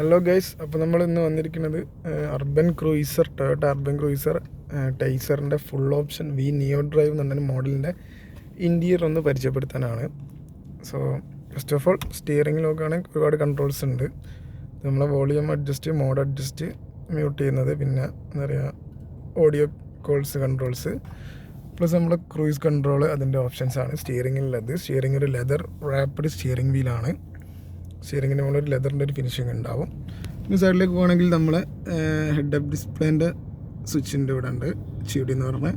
Hello guys, അപ്പോൾ നമ്മൾ ഇന്ന് വന്നിരിക്കുന്നത് urban cruiser, Toyota urban cruiser ടൈസറിൻ്റെ full option V neo drive എന്ന് പറഞ്ഞ മോഡലിൻ്റെ ഇൻറ്റീരിയർ ഒന്ന് പരിചയപ്പെടുത്താനാണ്. So first of all steering നോക്കുകയാണെങ്കിൽ ഒരുപാട് കൺട്രോൾസ് ഉണ്ട്. നമ്മളെ volume adjust, mode adjust, mute ചെയ്യുന്നത്, പിന്നെ എന്താ പറയുക ഓഡിയോ കോൾസ് കൺട്രോൾസ്, പ്ലസ് നമ്മുടെ ക്രൂയിസ് കൺട്രോൾ, അതിൻ്റെ ഓപ്ഷൻസാണ് സ്റ്റിയറിങ്ങിലുള്ളത്. സ്റ്റിയറിംഗ് ഒരു ലെതർ റാപ്പിഡ് സ്റ്റിയറിംഗ് വീലാണ്. സ്റ്റിയറിങ്ങിന് മുകളിൽ ഒരു ലെതറിൻ്റെ ഒരു ഫിനിഷിങ് ഉണ്ടാവും. പിന്നെ സൈഡിലേക്ക് പോകുകയാണെങ്കിൽ നമ്മളെ ഹെഡ് അപ്പ് ഡിസ്പ്ലേൻ്റെ സ്വിച്ചിൻ്റെ ഇവിടെ ഉണ്ട്, HUD എന്ന് പറഞ്ഞാൽ.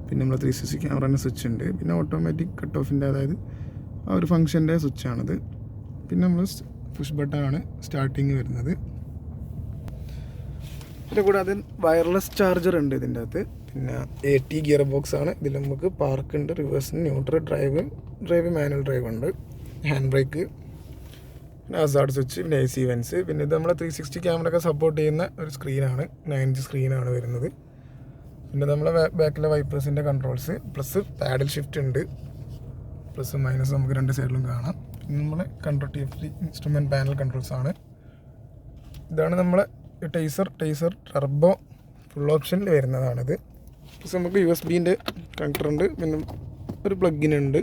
പിന്നെ നമ്മൾ 360 ക്യാമറേൻ്റെ സ്വിച്ച് ഉണ്ട്. പിന്നെ ഓട്ടോമാറ്റിക് കട്ട് ഓഫിൻ്റെ, അതായത് ആ ഒരു ഫംഗ്ഷൻ്റെ സ്വിച്ചാണിത്. പിന്നെ നമ്മൾ പുഷ് ബട്ടണാണ് സ്റ്റാർട്ടിങ് വരുന്നത്. പിന്നെ കൂടാതെ വയർലെസ് ചാർജർ ഉണ്ട് ഇതിൻ്റെ അകത്ത്. പിന്നെ AT ഗിയർ ബോക്സ് ആണ്. ഇതിൽ നമുക്ക് പാർക്ക് ഉണ്ട്, reverse, neutral, drive manual drive ഉണ്ട്, ഹാൻഡ് ബ്രേക്ക്, പിന്നെ ഹസാർഡ് സ്വിച്ച്, പിന്നെ AC വെൻസ്. പിന്നെ ഇത് നമ്മളെ 360 ക്യാമറയൊക്കെ സപ്പോർട്ട് ചെയ്യുന്ന ഒരു സ്ക്രീനാണ്, 9 ഇഞ്ച് സ്ക്രീനാണ് വരുന്നത്. പിന്നെ നമ്മളെ ബാക്കിലെ വൈപ്പേഴ്സിൻ്റെ കൺട്രോൾസ്, പ്ലസ് പാഡൽ ഷിഫ്റ്റ് ഉണ്ട്, പ്ലസ് മൈനസ് നമുക്ക് രണ്ട് സൈഡിലും കാണാം. പിന്നെ നമ്മളെ control TFT instrument panel controls ആണ്. ഇതാണ് നമ്മളെ ടൈസർ ടർബോ ഫുൾ ഓപ്ഷനിൽ വരുന്നതാണിത്. പ്ലസ് നമുക്ക് USB-ൻ്റെ കണക്ടർ ഉണ്ട്, പിന്നെ ഒരു പ്ലഗിനുണ്ട്.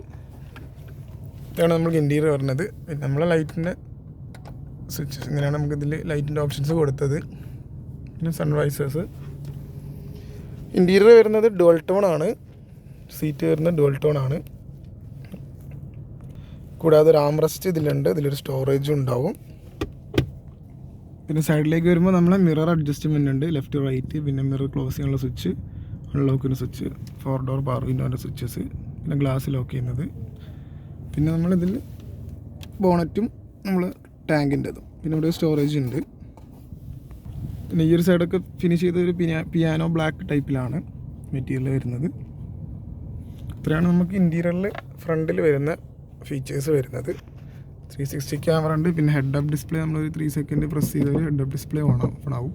ഇതാണ് നമുക്ക് ഇൻറ്റീരിയർ വരുന്നത്. പിന്നെ നമ്മളെ ലൈറ്റിൻ്റെ സ്വിച്ച്, ഇങ്ങനെയാണ് നമുക്കിതിൽ ലൈറ്റിൻ്റെ ഓപ്ഷൻസ് കൊടുത്തത്. പിന്നെ സൺവൈസേഴ്സ്. ഇൻറ്റീരിയർ വരുന്നത് ഡുവൽ ടോൺ ആണ്. സീറ്റ് വരുന്നത് ഡുവൽ ടോൺ ആണ്. കൂടാതെ ഒരു ആംറസ്റ്റ് ഇതിലുണ്ട്, ഇതിലൊരു സ്റ്റോറേജും ഉണ്ടാവും. പിന്നെ സൈഡിലേക്ക് വരുമ്പോൾ നമ്മളെ മിറർ അഡ്ജസ്റ്റ്മെൻ്റ് ഉണ്ട്, ലെഫ്റ്റ് റൈറ്റ്. പിന്നെ മിറർ ക്ലോസ് ചെയ്യാനുള്ള സ്വിച്ച്, അൺലോക്കിൻ്റെ സ്വിച്ച്, 4 ഡോർ പവർ വിൻഡോൻ്റെ സ്വിച്ചസ്, പിന്നെ ഗ്ലാസ് ലോക്ക് ചെയ്യുന്നത്. പിന്നെ നമ്മളിതിൽ ബോണറ്റും നമ്മൾ ടാങ്കിൻ്റെതും, പിന്നെ ഇവിടെ സ്റ്റോറേജ് ഉണ്ട്. പിന്നെ ഈ ഒരു സൈഡൊക്കെ ഫിനിഷ് ചെയ്ത ഒരു പിയാനോ ബ്ലാക്ക് ടൈപ്പിലാണ് മെറ്റീരിയൽ വരുന്നത്. ഇത്രയാണ് നമുക്ക് ഇൻറ്റീരിയറിൽ ഫ്രണ്ടിൽ വരുന്ന ഫീച്ചേഴ്സ് വരുന്നത്. 360 ക്യാമറ ഉണ്ട്. പിന്നെ ഹെഡ് അപ്പ് ഡിസ്പ്ലേ, നമ്മളൊരു 3 സെക്കൻഡ് പ്രസ് ചെയ്താൽ ഹെഡ് അപ്പ് ഡിസ്പ്ലേ ഓൺ ആവും.